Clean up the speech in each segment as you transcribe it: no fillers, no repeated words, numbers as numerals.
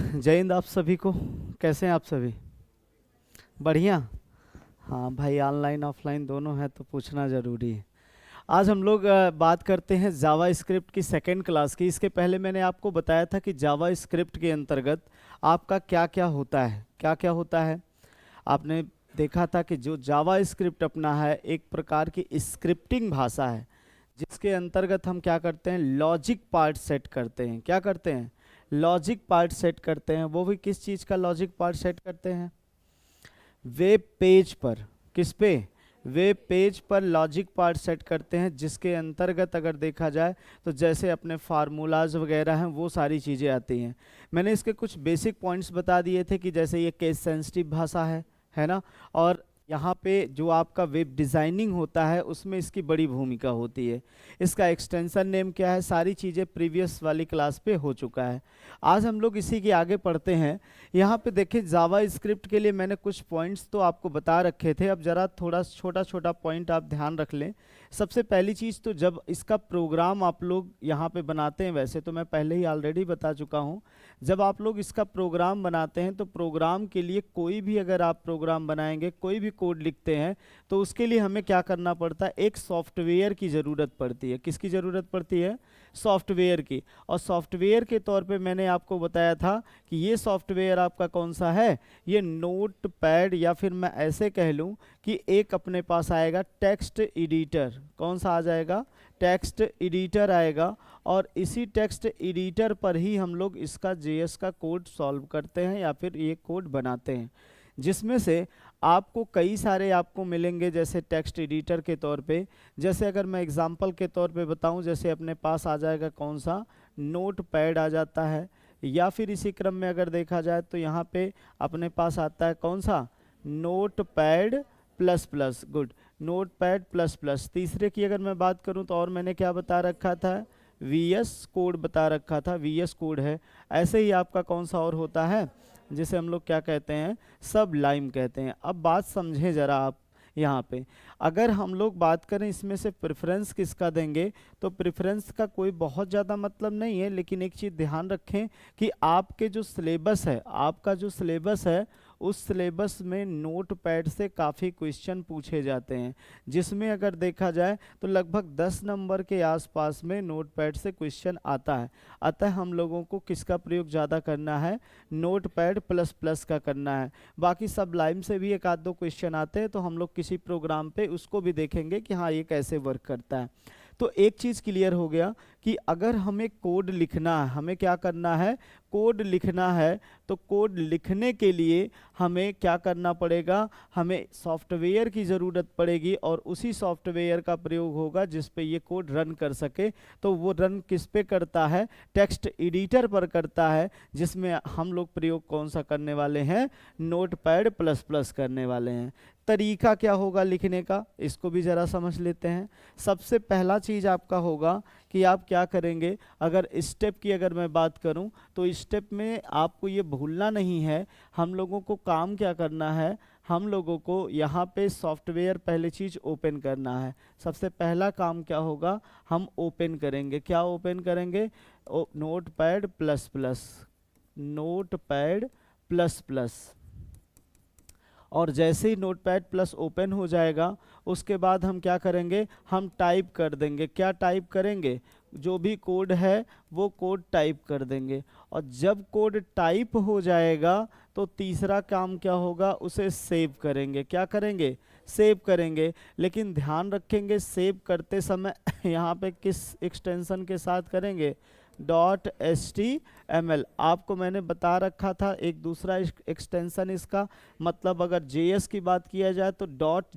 जय हिंद आप सभी को। कैसे हैं आप सभी? बढ़िया। हाँ भाई, ऑनलाइन ऑफलाइन दोनों है तो पूछना ज़रूरी है। आज हम लोग बात करते हैं जावा स्क्रिप्ट की सेकेंड क्लास की। इसके पहले मैंने आपको बताया था कि जावा स्क्रिप्ट के अंतर्गत आपका क्या क्या होता है, क्या क्या होता है। आपने देखा था कि जो जावा स्क्रिप्ट अपना है एक प्रकार की स्क्रिप्टिंग भाषा है, जिसके अंतर्गत हम क्या करते हैं, लॉजिक पार्ट सेट करते हैं। क्या करते हैं? लॉजिक पार्ट सेट करते हैं। वो भी किस चीज़ का लॉजिक पार्ट सेट करते हैं? वेब पेज पर। किस पे? वेब पेज पर लॉजिक पार्ट सेट करते हैं, जिसके अंतर्गत अगर देखा जाए तो जैसे अपने फार्मूलाज वगैरह हैं वो सारी चीज़ें आती हैं। मैंने इसके कुछ बेसिक पॉइंट्स बता दिए थे कि जैसे ये केस सेंसिटिव भाषा है ना। और यहाँ पे जो आपका वेब डिज़ाइनिंग होता है उसमें इसकी बड़ी भूमिका होती है। इसका एक्सटेंशन नेम क्या है, सारी चीज़ें प्रीवियस वाली क्लास पे हो चुका है। आज हम लोग इसी के आगे पढ़ते हैं। यहाँ पे देखिए, जावा स्क्रिप्ट के लिए मैंने कुछ पॉइंट्स तो आपको बता रखे थे, अब ज़रा थोड़ा छोटा छोटा पॉइंट आप ध्यान रख लें। सबसे पहली चीज़ तो जब इसका प्रोग्राम आप लोग यहाँ पे बनाते हैं, वैसे तो मैं पहले ही ऑलरेडी बता चुका हूँ, जब आप लोग इसका प्रोग्राम बनाते हैं तो प्रोग्राम के लिए कोई भी अगर आप प्रोग्राम बनाएंगे, कोई भी कोड लिखते हैं, तो उसके लिए हमें क्या करना पड़ता है, एक सॉफ्टवेयर की ज़रूरत पड़ती है। किसकी ज़रूरत पड़ती है? सॉफ्टवेयर की। और सॉफ्टवेयर के तौर पे मैंने आपको बताया था कि ये सॉफ्टवेयर आपका कौन सा है, ये नोट पैड, या फिर मैं ऐसे कह लूँ कि एक अपने पास आएगा टेक्स्ट एडिटर। कौन सा आ जाएगा? टेक्स्ट एडिटर आएगा। और इसी टेक्स्ट एडिटर पर ही हम लोग इसका जेएस का कोड सॉल्व करते हैं या फिर ये कोड बनाते हैं, जिसमें से आपको कई सारे आपको मिलेंगे जैसे टेक्स्ट एडिटर के तौर पे। जैसे अगर मैं एग्जांपल के तौर पे बताऊं, जैसे अपने पास आ जाएगा कौन सा, नोट पैड आ जाता है। या फिर इसी क्रम में अगर देखा जाए तो यहाँ पे अपने पास आता है कौन सा, note pad plus plus. Good, note pad plus plus. तीसरे की अगर मैं बात करूं तो और मैंने क्या बता रखा था, वीएस कोड बता रखा था, वीएस कोड है। ऐसे ही आपका कौन सा और होता है, जिसे हम लोग क्या कहते हैं, सब लाइम कहते हैं। अब बात समझें ज़रा आप। यहाँ पे अगर हम लोग बात करें इसमें से प्रेफरेंस किसका देंगे, तो प्रेफरेंस का कोई बहुत ज़्यादा मतलब नहीं है, लेकिन एक चीज़ ध्यान रखें कि आपके जो सिलेबस है, आपका जो सिलेबस है, उस सिलेबस में नोट पैड से काफ़ी क्वेश्चन पूछे जाते हैं, जिसमें अगर देखा जाए तो लगभग 10 नंबर के आसपास में नोट पैड से क्वेश्चन आता है। अतः हम लोगों को किसका प्रयोग ज़्यादा करना है, नोट पैड प्लस प्लस का करना है। बाकी सब लाइम से भी एक आध दो क्वेश्चन आते हैं, तो हम लोग किसी प्रोग्राम पे उसको भी देखेंगे कि हाँ ये कैसे वर्क करता है। तो एक चीज़ क्लियर हो गया कि अगर हमें कोड लिखना है, हमें क्या करना है, कोड लिखना है, तो कोड लिखने के लिए हमें क्या करना पड़ेगा, हमें सॉफ्टवेयर की ज़रूरत पड़ेगी, और उसी सॉफ्टवेयर का प्रयोग होगा जिस पे ये कोड रन कर सके। तो वो रन किस पे करता है, टेक्स्ट एडिटर पर करता है, जिसमें हम लोग प्रयोग कौन सा करने वाले हैं, नोट पैड प्लस प्लस करने वाले हैं। तरीका क्या होगा लिखने का, इसको भी ज़रा समझ लेते हैं। सबसे पहला चीज़ आपका होगा कि आप क्या करेंगे, अगर स्टेप की अगर मैं बात करूं तो स्टेप में आपको ये भूलना नहीं है, हम लोगों को काम क्या करना है, हम लोगों को यहाँ पे सॉफ्टवेयर पहले चीज़ ओपन करना है। सबसे पहला काम क्या होगा, हम ओपन करेंगे। क्या ओपन करेंगे? Note pad plus plus, note pad plus plus. और जैसे ही नोटपैड प्लस ओपन हो जाएगा, उसके बाद हम क्या करेंगे, हम टाइप कर देंगे। क्या टाइप करेंगे? जो भी कोड है वो कोड टाइप कर देंगे। और जब कोड टाइप हो जाएगा तो तीसरा काम क्या होगा, उसे सेव करेंगे। क्या करेंगे? सेव करेंगे। लेकिन ध्यान रखेंगे सेव करते समय यहाँ पे किस एक्सटेंशन के साथ करेंगे, .html। आपको मैंने बता रखा था एक दूसरा एक्सटेंशन इसका, मतलब अगर JS की बात किया जाए तो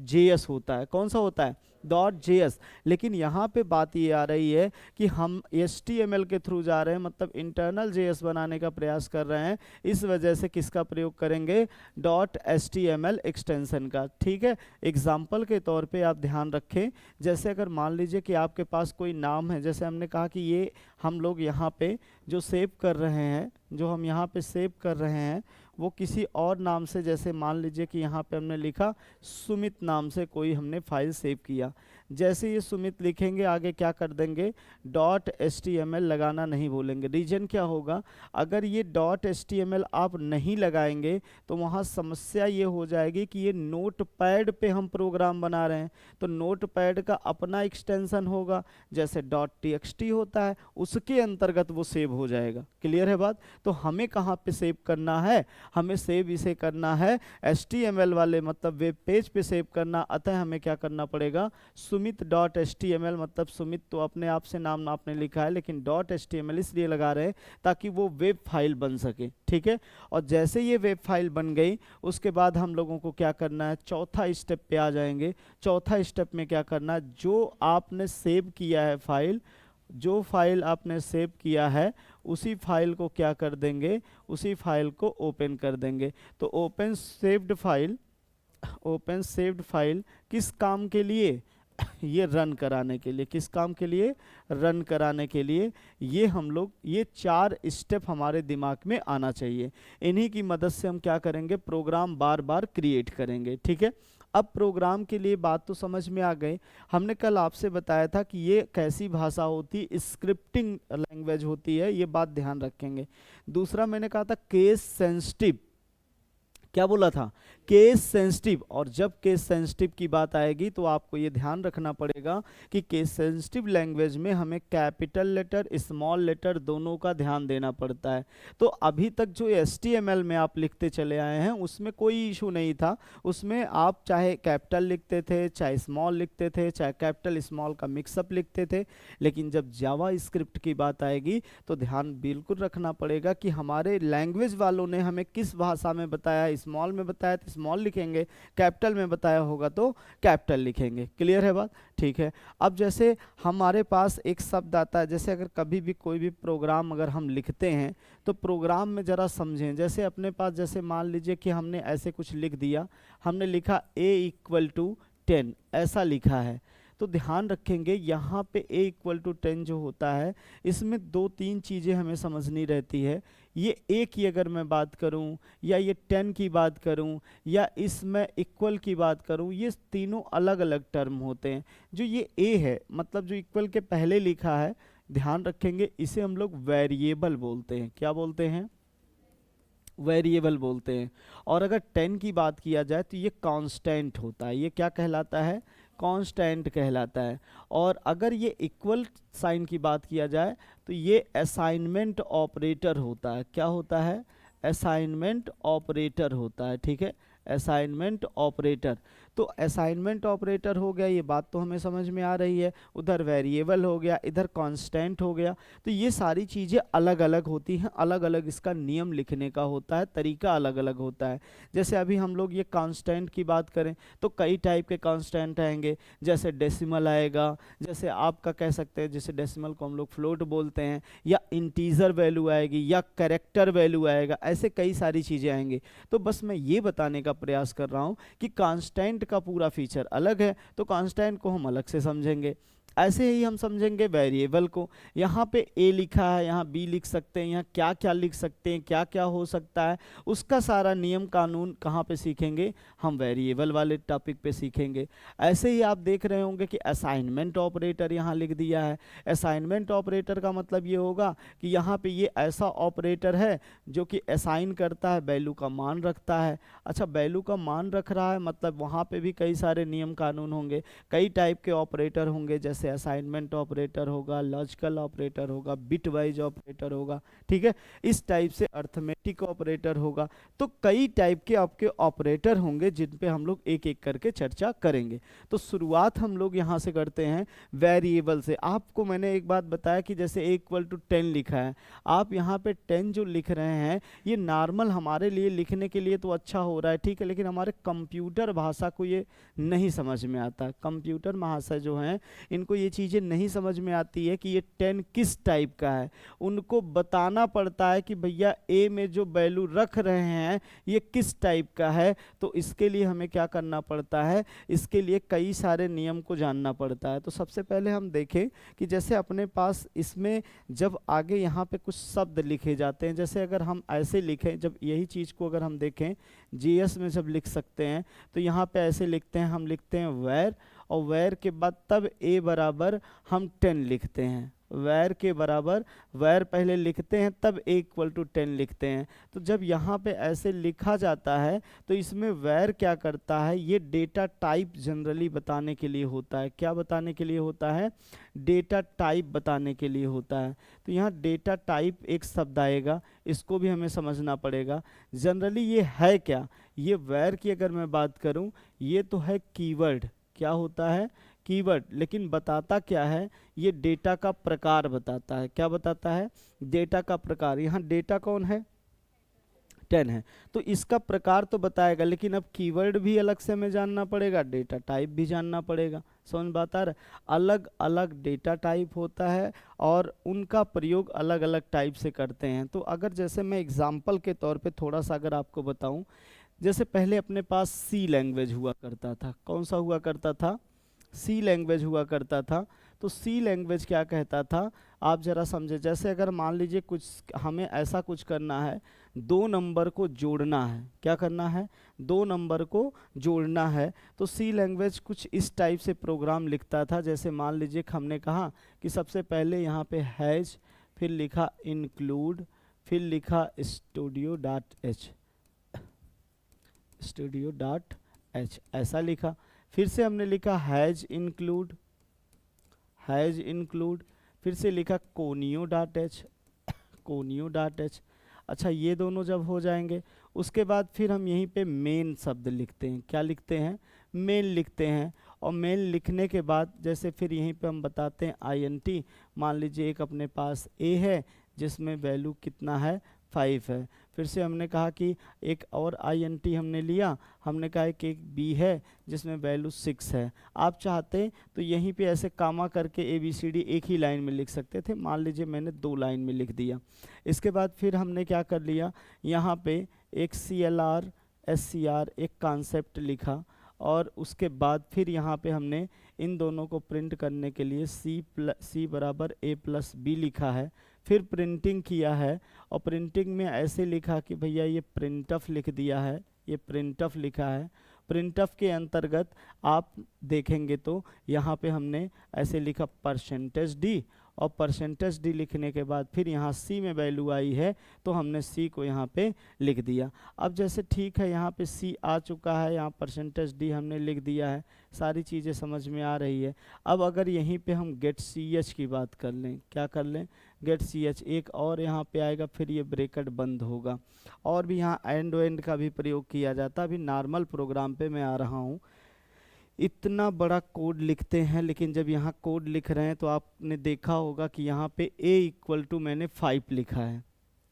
.js होता है। कौन सा होता है? .js। लेकिन यहाँ पे बात ये आ रही है कि हम HTML के थ्रू जा रहे हैं, मतलब इंटरनल JS बनाने का प्रयास कर रहे हैं, इस वजह से किसका प्रयोग करेंगे, .html एक्सटेंशन का। ठीक है, एग्जाम्पल के तौर पे आप ध्यान रखें। जैसे अगर मान लीजिए कि आपके पास कोई नाम है, जैसे हमने कहा कि ये हम लोग यहाँ पे जो सेव कर रहे हैं, जो हम यहाँ पे सेव कर रहे हैं, वो किसी और नाम से, जैसे मान लीजिए कि यहाँ पे हमने लिखा सुमित नाम से कोई हमने फाइल सेव किया, जैसे ये सुमित लिखेंगे आगे क्या कर देंगे, डॉट HTML लगाना नहीं भूलेंगे। रीजन क्या होगा, अगर ये डॉट HTML आप नहीं लगाएंगे तो वहाँ समस्या ये हो जाएगी कि ये नोटपैड पे हम प्रोग्राम बना रहे हैं, तो नोटपैड का अपना एक्सटेंशन होगा, जैसे .txt होता है, उसके अंतर्गत वो सेव हो जाएगा। क्लियर है बात? तो हमें कहाँ पे सेव करना है, हमें सेव इसे करना है HTML वाले मतलब वेब पेज पे सेव करना। अतः हमें क्या करना पड़ेगा, सुमित डॉट HTML, मतलब सुमित तो अपने आप से नाम आपने लिखा है, लेकिन डॉट HTML इसलिए लगा रहे हैं ताकि वो वेब फाइल बन सके। ठीक है, और जैसे ये वेब फाइल बन गई उसके बाद हम लोगों को क्या करना है, चौथा स्टेप पे आ जाएंगे। चौथा स्टेप में क्या करना है, जो आपने सेव किया है फाइल, जो फाइल आपने सेव किया है उसी फाइल को क्या कर देंगे, उसी फाइल को ओपन कर देंगे। तो open saved file, open saved file किस काम के लिए, ये रन कराने के लिए। किस काम के लिए, रन कराने के लिए। ये हम लोग, ये 4 स्टेप हमारे दिमाग में आना चाहिए। इन्हीं की मदद से हम क्या करेंगे, प्रोग्राम बार बार क्रिएट करेंगे। ठीक है, अब प्रोग्राम के लिए बात तो समझ में आ गई। हमने कल आपसे बताया था कि ये कैसी भाषा होती, स्क्रिप्टिंग लैंग्वेज होती है, ये बात ध्यान रखेंगे। दूसरा मैंने कहा था केस सेंसिटिव, क्या बोला था, केस सेंसिटिव। और जब केस सेंसिटिव की बात आएगी तो आपको ये ध्यान रखना पड़ेगा कि केस सेंसिटिव लैंग्वेज में हमें कैपिटल लेटर स्मॉल लेटर दोनों का ध्यान देना पड़ता है। तो अभी तक जो HTML में आप लिखते चले आए हैं उसमें कोई इशू नहीं था, उसमें आप चाहे कैपिटल लिखते थे, चाहे स्मॉल लिखते थे, चाहे कैपिटल स्मॉल का मिक्सअप लिखते थे। लेकिन जब जावा स्क्रिप्ट की बात आएगी तो ध्यान बिल्कुल रखना पड़ेगा कि हमारे लैंग्वेज वालों ने हमें किस भाषा में बताया, स्मॉल में बताया तो स्मॉल लिखेंगे, कैपिटल में बताया होगा तो कैपिटल लिखेंगे। क्लियर है बात? ठीक है, अब जैसे हमारे पास एक शब्द आता है, जैसे अगर कभी भी कोई भी प्रोग्राम अगर हम लिखते हैं तो प्रोग्राम में ज़रा समझें। जैसे अपने पास, जैसे मान लीजिए कि हमने ऐसे कुछ लिख दिया, हमने लिखा a = 10, ऐसा लिखा है, तो ध्यान रखेंगे यहाँ पे a = 10 जो होता है, इसमें 2-3 चीज़ें हमें समझनी रहती है। ये a की अगर मैं बात करूं, या ये 10 की बात करूं, या इसमें इक्वल की बात करूं, ये तीनों अलग अलग टर्म होते हैं। जो ये a है, मतलब जो इक्वल के पहले लिखा है, ध्यान रखेंगे इसे हम लोग वेरिएबल बोलते हैं। क्या बोलते हैं? वेरिएबल बोलते हैं। और अगर 10 की बात किया जाए तो ये कांस्टेंट होता है। ये क्या कहलाता है? कांस्टेंट कहलाता है। और अगर ये इक्वल साइन की बात किया जाए तो ये असाइनमेंट ऑपरेटर होता है। क्या होता है? असाइनमेंट ऑपरेटर होता है। ठीक है, असाइनमेंट ऑपरेटर। तो असाइनमेंट ऑपरेटर हो गया, ये बात तो हमें समझ में आ रही है। उधर वेरिएबल हो गया, इधर कांस्टेंट हो गया। तो ये सारी चीज़ें अलग अलग होती हैं, अलग अलग इसका नियम लिखने का होता है, तरीका अलग अलग होता है। जैसे अभी हम लोग ये कांस्टेंट की बात करें तो कई टाइप के कांस्टेंट आएंगे, जैसे डेसिमल आएगा, जैसे आपका कह सकते हैं, जैसे डेसिमल को हम लोग फ्लोट बोलते हैं, या इंटीजर वैल्यू आएगी, या कैरेक्टर वैल्यू आएगा, ऐसे कई सारी चीज़ें आएंगी। तो बस मैं ये बताने का प्रयास कर रहा हूँ कि कांस्टेंट का पूरा फीचर अलग है, तो कांस्टेंट को हम अलग से समझेंगे। ऐसे ही हम समझेंगे वेरिएबल को। यहाँ पे a लिखा है, यहाँ b लिख सकते हैं, यहाँ क्या क्या लिख सकते हैं, क्या क्या हो सकता है, उसका सारा नियम कानून कहाँ पे सीखेंगे? हम वेरिएबल वाले टॉपिक पे सीखेंगे। ऐसे ही आप देख रहे होंगे कि असाइनमेंट ऑपरेटर यहाँ लिख दिया है। असाइनमेंट ऑपरेटर का मतलब ये होगा कि यहाँ पे ये ऐसा ऑपरेटर है जो कि असाइन करता है, वैल्यू का मान रखता है। अच्छा, वैल्यू का मान रख रहा है मतलब वहाँ पे भी कई सारे नियम कानून होंगे, कई टाइप के ऑपरेटर होंगे, जैसे असाइनमेंट ऑपरेटर होगा, लॉजिकल ऑपरेटर होगा, बिट वाइज ऑपरेटर होगा। ठीक है, इस टाइप से अर्थमेटिक ऑपरेटर होगा। तो कई टाइप के आपके ऑपरेटर होंगे जिन पे हम लोग एक एक करके चर्चा करेंगे। तो शुरुआत हम लोग यहाँ से करते हैं वेरिएबल से। आपको मैंने एक बात बताया कि जैसे a = 10 लिखा है, आप यहाँ पे 10 जो लिख रहे हैं ये नॉर्मल हमारे लिए लिखने के लिए तो अच्छा हो रहा है, ठीक है, लेकिन हमारे कंप्यूटर भाषा को ये नहीं समझ में आता। कंप्यूटर भाषा जो है इनको जिनको ये चीज़ें नहीं समझ में आती है कि ये 10 किस टाइप का है, उनको बताना पड़ता है कि भैया ए में जो वैल्यू रख रहे हैं ये किस टाइप का है। तो इसके लिए हमें क्या करना पड़ता है, इसके लिए कई सारे नियम को जानना पड़ता है। तो सबसे पहले हम देखें कि जैसे अपने पास इसमें जब आगे यहाँ पे कुछ शब्द लिखे जाते हैं, जैसे अगर हम ऐसे लिखें, जब यही चीज़ को अगर हम देखें जीएस में जब लिख सकते हैं तो यहाँ पे ऐसे लिखते हैं, हम लिखते हैं वेर, और वेर के बाद तब ए बराबर हम 10 लिखते हैं, वेर के बराबर वेर पहले लिखते हैं तब ए इक्वल टू 10 लिखते हैं। तो जब यहाँ पे ऐसे लिखा जाता है तो इसमें वेर क्या करता है, ये डेटा टाइप जनरली बताने के लिए होता है। क्या बताने के लिए होता है, डेटा टाइप बताने के लिए होता है। तो यहाँ डेटा टाइप एक शब्द आएगा, इसको भी हमें समझना पड़ेगा। जनरली ये है क्या, ये वेर की अगर मैं बात करूँ, ये तो है कीवर्ड। क्या होता है, कीवर्ड। लेकिन बताता क्या है, ये डेटा का प्रकार बताता है। क्या बताता है, डेटा का प्रकार। यहाँ डेटा कौन है, 10 है, तो इसका प्रकार तो बताएगा, लेकिन अब कीवर्ड भी अलग से हमें जानना पड़ेगा, डेटा टाइप भी जानना पड़ेगा। समझ बात आ रहा है, अलग अलग डेटा टाइप होता है और उनका प्रयोग अलग अलग टाइप से करते हैं। तो अगर जैसे मैं एग्जाम्पल के तौर पे थोड़ा सा अगर आपको बताऊं, जैसे पहले अपने पास सी लैंग्वेज हुआ करता था। कौन सा हुआ करता था, सी लैंग्वेज हुआ करता था। तो सी लैंग्वेज क्या कहता था, आप ज़रा समझे। जैसे अगर मान लीजिए कुछ हमें ऐसा कुछ करना है, 2 नंबर को जोड़ना है। क्या करना है, 2 नंबर को जोड़ना है। तो सी लैंग्वेज कुछ इस टाइप से प्रोग्राम लिखता था। जैसे मान लीजिए हमने कहा कि सबसे पहले यहाँ पे हैज, फिर लिखा इंक्लूड, फिर लिखा studio.h ऐसा लिखा। फिर से हमने लिखा हैज इंक्लूड, फिर से लिखा conio.h। अच्छा, ये दोनों जब हो जाएंगे उसके बाद फिर हम यहीं पे मेन शब्द लिखते हैं। क्या लिखते हैं, मेन लिखते हैं। और मेन लिखने के बाद जैसे फिर यहीं पे हम बताते हैं int। मान लीजिए एक अपने पास a है जिसमें वैल्यू कितना है, 5 है। फिर से हमने कहा कि एक और int हमने लिया, हमने कहा कि एक b है जिसमें वैल्यू 6 है। आप चाहते तो यहीं पे ऐसे कामा करके ABCD एक ही लाइन में लिख सकते थे। मान लीजिए मैंने 2 लाइन में लिख दिया। इसके बाद फिर हमने क्या कर लिया, यहाँ पे एक CLR SCR एक कॉन्सेप्ट लिखा, और उसके बाद फिर यहाँ पे हमने इन दोनों को प्रिंट करने के लिए C बराबर A+B लिखा है। फिर प्रिंटिंग किया है, और प्रिंटिंग में ऐसे लिखा कि भैया ये प्रिंटफ लिख दिया है, ये प्रिंटफ लिखा है। प्रिंटफ के अंतर्गत आप देखेंगे तो यहाँ पे हमने ऐसे लिखा %d, और %d लिखने के बाद फिर यहाँ C में वैल्यू आई है तो हमने C को यहाँ पे लिख दिया। अब जैसे ठीक है, यहाँ पे C आ चुका है, यहाँ %d हमने लिख दिया है, सारी चीज़ें समझ में आ रही है। अब अगर यहीं पे हम गेट ch की बात कर लें, क्या कर लें, गेट ch, एक और यहाँ पे आएगा, फिर ये ब्रेकेट बंद होगा। और भी यहाँ एंड का भी प्रयोग किया जाता है। अभी नॉर्मल प्रोग्राम पे मैं आ रहा हूँ। इतना बड़ा कोड लिखते हैं, लेकिन जब यहाँ कोड लिख रहे हैं तो आपने देखा होगा कि यहाँ पे a मैंने 5 लिखा है।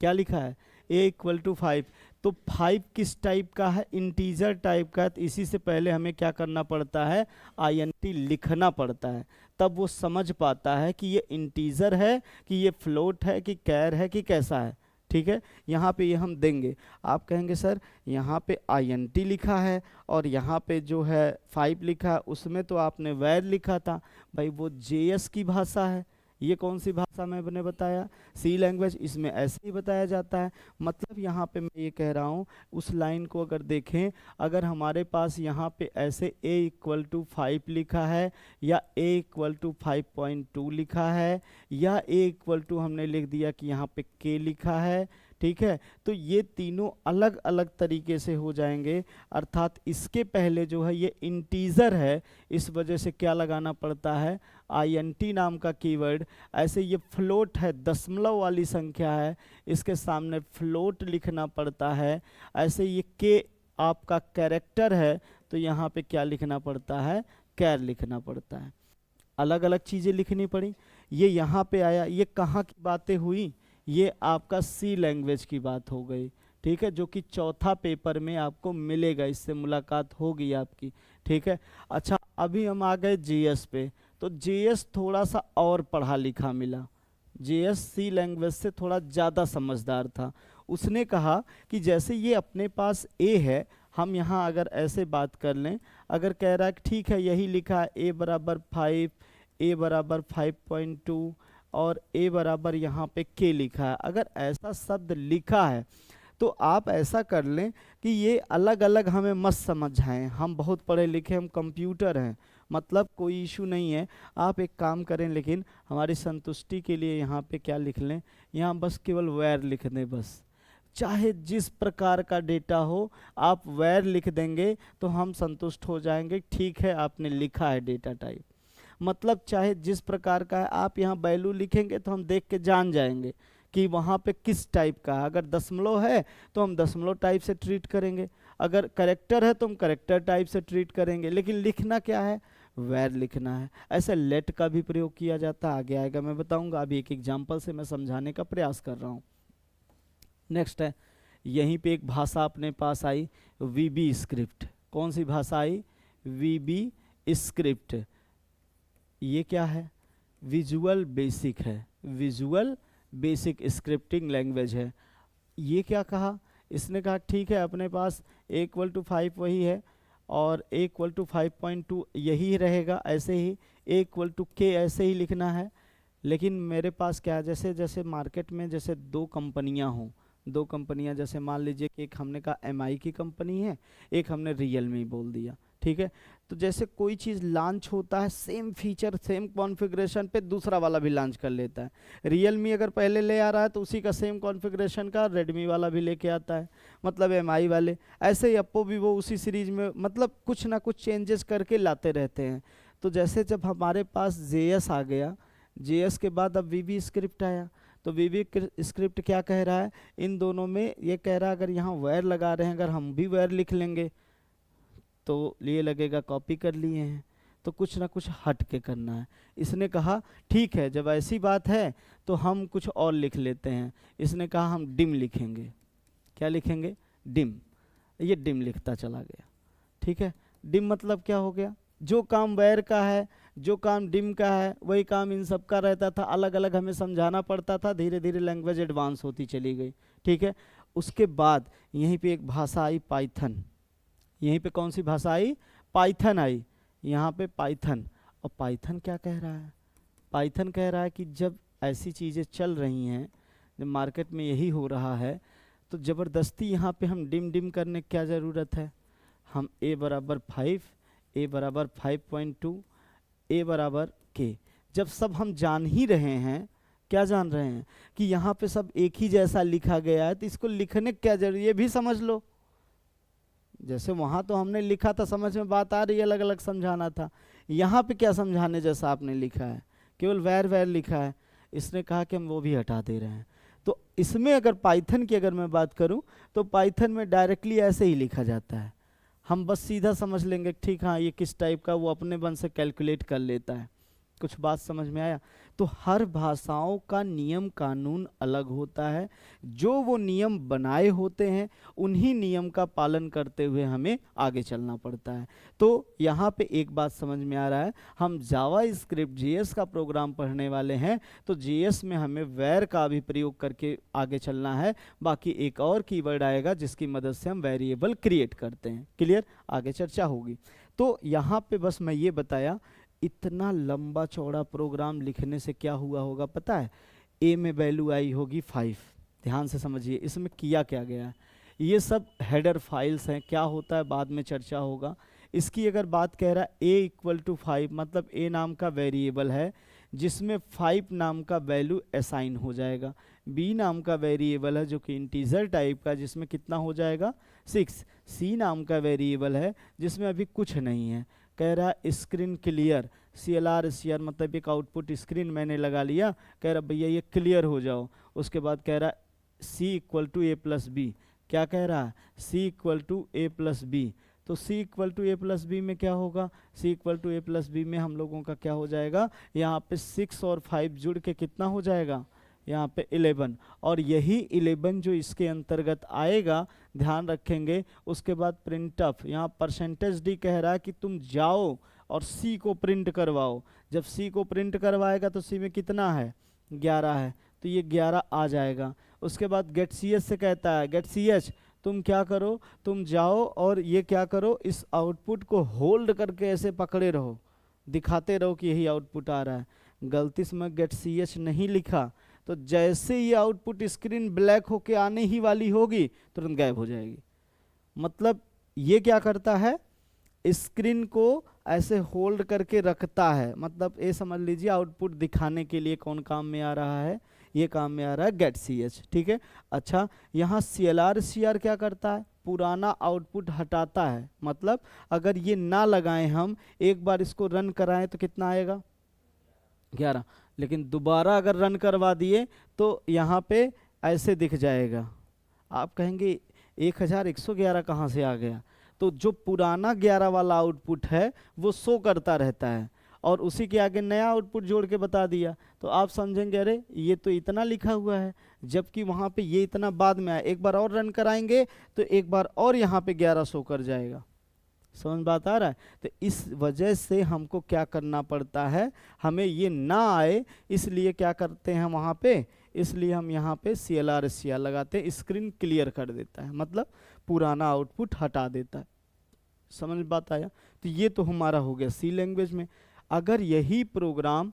क्या लिखा है, a 5। तो 5 किस टाइप का है, इंटीजर टाइप का है। तो इसी से पहले हमें क्या करना पड़ता है, int लिखना पड़ता है, तब वो समझ पाता है कि ये इंटीजर है कि ये फ्लोट है कि कैर है कि कैसा है। ठीक है, यहाँ पे ये हम देंगे। आप कहेंगे सर यहाँ पे int लिखा है और यहाँ पे जो है 5 लिखा है, उसमें तो आपने वैर लिखा था। भाई वो JS की भाषा है, ये कौन सी भाषा मैंने बताया, सी लैंग्वेज, इसमें ऐसे ही बताया जाता है। मतलब यहाँ पे मैं ये कह रहा हूँ, उस लाइन को अगर देखें, अगर हमारे पास यहाँ पे ऐसे a 5 लिखा है, या a 5.2 लिखा है, या a हमने लिख दिया कि यहाँ पे k लिखा है, ठीक है, तो ये तीनों अलग अलग तरीके से हो जाएंगे। अर्थात इसके पहले जो है ये इंटीजर है, इस वजह से क्या लगाना पड़ता है, int नाम का कीवर्ड। ऐसे ये फ्लोट है, दशमलव वाली संख्या है, इसके सामने फ्लोट लिखना पड़ता है। ऐसे ये के आपका कैरेक्टर है, तो यहाँ पे क्या लिखना पड़ता है, कैर लिखना पड़ता है। अलग अलग चीज़ें लिखनी पड़ी। ये यहाँ पे आया, ये कहाँ की बातें हुई, ये आपका सी लैंग्वेज की बात हो गई। ठीक है, जो कि चौथा पेपर में आपको मिलेगा, इससे मुलाकात होगी आपकी। ठीक है, अच्छा अभी हम आ गए जीएस पे। तो जेएस थोड़ा सा और पढ़ा लिखा मिला, जेएस सी लैंग्वेज से थोड़ा ज़्यादा समझदार था। उसने कहा कि जैसे ये अपने पास ए है, हम यहाँ अगर ऐसे बात कर लें, अगर कह रहा है कि ठीक है यही लिखा है ए बराबर 5, ए बराबर 5.2 और ए बराबर यहाँ पे के लिखा है, अगर ऐसा शब्द लिखा है तो आप ऐसा कर लें कि ये अलग अलग हमें मत समझाएं, हम बहुत पढ़े लिखे, हम कंप्यूटर हैं, मतलब कोई इशू नहीं है। आप एक काम करें, लेकिन हमारी संतुष्टि के लिए यहाँ पे क्या लिख लें, यहाँ बस केवल वेर लिख दें, बस चाहे जिस प्रकार का डेटा हो आप वेर लिख देंगे तो हम संतुष्ट हो जाएंगे, ठीक है आपने लिखा है डेटा टाइप, मतलब चाहे जिस प्रकार का है। आप यहाँ वैल्यू लिखेंगे तो हम देख के जान जाएंगे कि वहाँ पे किस टाइप का है। अगर दशमलव है तो हम दशमलव टाइप से ट्रीट करेंगे, अगर करेक्टर है तो हम करेक्टर टाइप से ट्रीट करेंगे, लेकिन लिखना क्या है, वेर लिखना है। ऐसे लेट का भी प्रयोग किया जाता है, आगे आएगा मैं बताऊंगा, अभी एक एग्जाम्पल से मैं समझाने का प्रयास कर रहा हूँ। नेक्स्ट है, यहीं पे एक भाषा अपने पास आई, वीबी स्क्रिप्ट। कौन सी भाषा आई, वीबी स्क्रिप्ट। ये क्या है, विजुअल बेसिक है, विजुअल बेसिक स्क्रिप्टिंग लैंग्वेज है। ये क्या कहा, इसने कहा ठीक है अपने पास A=5 वही है और A=5.2 यही रहेगा, ऐसे ही A=K ऐसे ही लिखना है। लेकिन मेरे पास क्या है, जैसे जैसे मार्केट में जैसे दो कंपनियां हों, दो कंपनियां, जैसे मान लीजिए कि एक हमने कहा MI की कंपनी है, एक हमने रियलमी बोल दिया, ठीक है। तो जैसे कोई चीज़ लॉन्च होता है, सेम फीचर सेम कॉन्फ़िगरेशन पे दूसरा वाला भी लॉन्च कर लेता है। रियलमी अगर पहले ले आ रहा है तो उसी का सेम कॉन्फ़िगरेशन का रेडमी वाला भी लेके आता है, मतलब MI वाले। ऐसे ही Oppo Vivo उसी सीरीज में, मतलब कुछ ना कुछ चेंजेस करके लाते रहते हैं। तो जैसे जब हमारे पास JS आ गया, JS के बाद अब VB स्क्रिप्ट आया, तो VB स्क्रिप्ट क्या कह रहा है, इन दोनों में ये कह रहा है अगर यहाँ वेर लगा रहे हैं, अगर हम भी वेर लिख लेंगे तो ये लगेगा कॉपी कर लिए हैं, तो कुछ ना कुछ हट के करना है। इसने कहा ठीक है जब ऐसी बात है तो हम कुछ और लिख लेते हैं। इसने कहा हम डिम लिखेंगे। क्या लिखेंगे, डिम। ये डिम लिखता चला गया, ठीक है। डिम मतलब क्या हो गया, जो काम वेर का है, जो काम डिम का है, वही काम इन सब का रहता था, अलग अलग हमें समझाना पड़ता था, धीरे धीरे लैंग्वेज एडवांस होती चली गई, ठीक है। उसके बाद यहीं पे एक भाषा आई पाइथन। यहीं पे कौन सी भाषा आई, पाइथन आई, यहाँ पे पाइथन। और पाइथन क्या कह रहा है, पाइथन कह रहा है कि जब ऐसी चीज़ें चल रही हैं, जब मार्केट में यही हो रहा है, तो ज़बरदस्ती यहाँ पे हम डिम डिम करने की क्या ज़रूरत है। हम A=5, A=5.2, A=K, जब सब हम जान ही रहे हैं, क्या जान रहे हैं कि यहाँ पे सब एक ही जैसा लिखा गया है, तो इसको लिखने क्या जरूरी, ये भी समझ लो। जैसे वहाँ तो हमने लिखा था, समझ में बात आ रही है, अलग अलग समझाना था। यहाँ पे क्या समझाने जैसा आपने लिखा है, केवल वैर वैर लिखा है। इसने कहा कि हम वो भी हटा दे रहे हैं। तो इसमें अगर पाइथन की अगर मैं बात करूँ तो पाइथन में डायरेक्टली ऐसे ही लिखा जाता है, हम बस सीधा समझ लेंगे ठीक हाँ ये किस टाइप का, वो अपने मन से कैलकुलेट कर लेता है। कुछ बात समझ में आया। तो हर भाषाओं का नियम कानून अलग होता है, जो वो नियम बनाए होते हैं उन्हीं नियम का पालन करते हुए हमें आगे चलना पड़ता है। तो यहाँ पे एक बात समझ में आ रहा है, हम जावा स्क्रिप्ट JS का प्रोग्राम पढ़ने वाले हैं, तो JS में हमें वेर का भी प्रयोग करके आगे चलना है। बाकी एक और कीवर्ड आएगा जिसकी मदद से हम वेरिएबल क्रिएट करते हैं। क्लियर, आगे चर्चा होगी। तो यहाँ पे बस मैं ये बताया, इतना लंबा चौड़ा प्रोग्राम लिखने से क्या हुआ होगा पता है, A में वैल्यू आई होगी 5। ध्यान से समझिए इसमें किया क्या गया है, ये सब हेडर फाइल्स हैं, क्या होता है बाद में चर्चा होगा। इसकी अगर बात कह रहा है A=5, मतलब A नाम का वेरिएबल है जिसमें 5 नाम का वैल्यू असाइन हो जाएगा। B नाम का वेरिएबल है जो कि इंटीजर टाइप का, जिसमें कितना हो जाएगा 6। C नाम का वेरिएबल है जिसमें अभी कुछ नहीं है। कह रहा है स्क्रीन क्लियर, CLR मतलब एक आउटपुट स्क्रीन मैंने लगा लिया, कह रहा भैया ये क्लियर हो जाओ। उसके बाद कह रहा है C=A+B, क्या कह रहा है, C=A+B। तो C=A+B में क्या होगा, C=A+B में हम लोगों का क्या हो जाएगा, यहाँ पे 6 और 5 जुड़ के कितना हो जाएगा, यहाँ पे 11, और यही 11 जो इसके अंतर्गत आएगा, ध्यान रखेंगे। उसके बाद प्रिंटफ, यहाँ %D कह रहा है कि तुम जाओ और सी को प्रिंट करवाओ। जब सी को प्रिंट करवाएगा तो सी में कितना है, 11 है, तो ये 11 आ जाएगा। उसके बाद गेट सी एच से कहता है, गेट सी एच तुम क्या करो, तुम जाओ और ये क्या करो, इस आउटपुट को होल्ड करके ऐसे पकड़े रहो, दिखाते रहो कि यही आउटपुट आ रहा है। गलती से मैं गेट सी एच नहीं लिखा तो जैसे ये आउटपुट स्क्रीन ब्लैक होके आने ही वाली होगी तुरंत गायब हो जाएगी। मतलब ये क्या करता है, स्क्रीन को ऐसे होल्ड करके रखता है। मतलब ये समझ लीजिए आउटपुट दिखाने के लिए कौन काम में आ रहा है, ये काम में आ रहा है गेट सी एच, ठीक है। अच्छा, यहाँ CLR क्या करता है, पुराना आउटपुट हटाता है। मतलब अगर ये ना लगाएं हम, एक बार इसको रन कराएं तो कितना आएगा, 11, लेकिन दोबारा अगर रन करवा दिए तो यहाँ पे ऐसे दिख जाएगा। आप कहेंगे 1111 कहाँ से आ गया, तो जो पुराना 11 वाला आउटपुट है वो शो करता रहता है और उसी के आगे नया आउटपुट जोड़ के बता दिया, तो आप समझेंगे अरे ये तो इतना लिखा हुआ है, जबकि वहाँ पे ये इतना बाद में आया। एक बार और रन कराएंगे तो एक बार और यहाँ पे 11 शो कर जाएगा। समझ बात आ रहा है। तो इस वजह से हमको क्या करना पड़ता है, हमें ये ना आए इसलिए क्या करते हैं वहाँ पे, इसलिए हम यहाँ पे CLR लगाते हैं, स्क्रीन क्लियर कर देता है, मतलब पुराना आउटपुट हटा देता है। समझ बात आया। तो ये तो हमारा हो गया सी लैंग्वेज में। अगर यही प्रोग्राम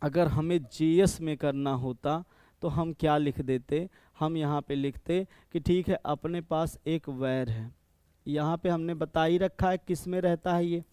अगर हमें JS में करना होता तो हम क्या लिख देते, हम यहाँ पे लिखते कि ठीक है अपने पास एक वैर है, यहाँ पे हमने बता ही रखा है किस में रहता है, ये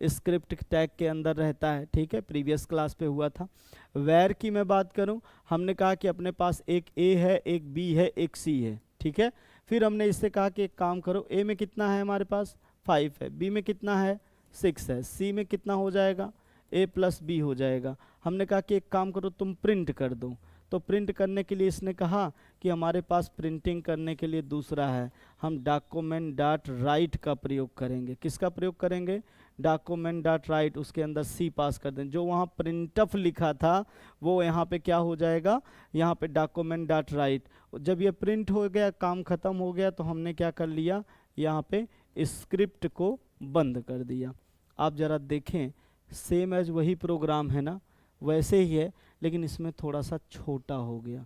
स्क्रिप्ट टैग के अंदर रहता है, ठीक है, प्रीवियस क्लास पे हुआ था। वैर की मैं बात करूं, हमने कहा कि अपने पास एक A है, एक B है, एक C है, ठीक है। फिर हमने इससे कहा कि एक काम करो, A में कितना है हमारे पास 5 है, B में कितना है 6 है, C में कितना हो जाएगा A + B हो जाएगा। हमने कहा कि एक काम करो तुम प्रिंट कर दो, तो प्रिंट करने के लिए इसने कहा कि हमारे पास प्रिंटिंग करने के लिए दूसरा है, हम document.write का प्रयोग करेंगे। किसका प्रयोग करेंगे, document.write, उसके अंदर C पास कर दें। जो वहाँ printf लिखा था वो यहाँ पे क्या हो जाएगा, यहाँ पे document.write। जब ये प्रिंट हो गया, काम ख़त्म हो गया, तो हमने क्या कर लिया, यहाँ पे स्क्रिप्ट को बंद कर दिया। आप ज़रा देखें, सेम एज वही प्रोग्राम है ना, वैसे ही है, लेकिन इसमें थोड़ा सा छोटा हो गया।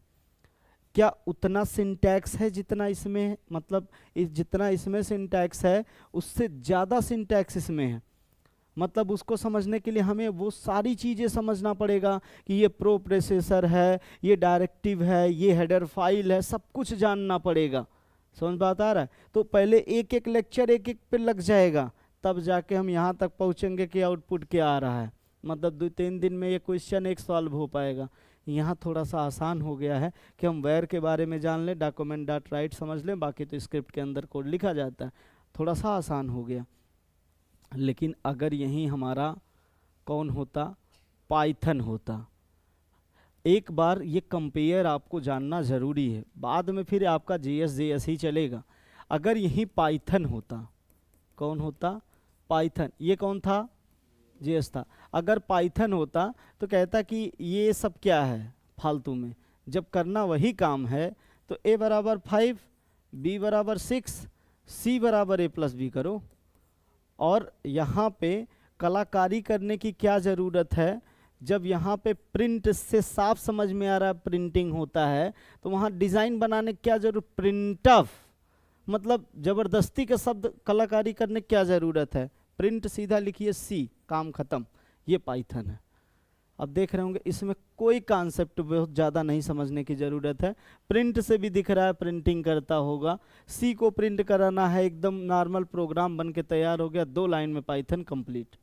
क्या उतना सिंटैक्स है जितना इसमें है, मतलब जितना इसमें सिंटैक्स है उससे ज़्यादा सिंटैक्स इसमें है। मतलब उसको समझने के लिए हमें वो सारी चीज़ें समझना पड़ेगा कि ये प्रोसेसर है, ये डायरेक्टिव है, ये हेडर फाइल है, सब कुछ जानना पड़ेगा। समझ बात आ रहा है। तो पहले एक एक लेक्चर एक एक पे लग जाएगा, तब जाके हम यहाँ तक पहुँचेंगे कि आउटपुट क्या आ रहा है। मतलब 2-3 दिन में ये क्वेश्चन एक सॉल्व हो पाएगा। यहाँ थोड़ा सा आसान हो गया है कि हम वैर के बारे में जान लें, document.write समझ लें, बाकी तो स्क्रिप्ट के अंदर कोड लिखा जाता है, थोड़ा सा आसान हो गया। लेकिन अगर यहीं हमारा कौन होता, पाइथन होता। एक बार ये कंपेयर आपको जानना ज़रूरी है, बाद में फिर आपका JS ही चलेगा। अगर यहीं पाइथन होता, कौन होता, पाइथन, ये कौन था, JS था। अगर पाइथन होता तो कहता कि ये सब क्या है फालतू में, जब करना वही काम है तो A = 5, B = 6, C = A + B करो। और यहाँ पे कलाकारी करने की क्या ज़रूरत है, जब यहाँ पे प्रिंट से साफ समझ में आ रहा है प्रिंटिंग होता है, तो वहाँ डिज़ाइन बनाने की क्या ज़रूरत, प्रिंटफ, मतलब ज़बरदस्ती के शब्द कलाकारी करने की क्या ज़रूरत है, प्रिंट सीधा लिखिए C, काम ख़त्म। ये पाइथन है। अब देख रहे होंगे इसमें कोई कॉन्सेप्ट बहुत ज़्यादा नहीं समझने की ज़रूरत है, प्रिंट से भी दिख रहा है प्रिंटिंग करता होगा। C को प्रिंट कराना है, एकदम नॉर्मल प्रोग्राम बन के तैयार हो गया, 2 लाइन में पाइथन कंप्लीट।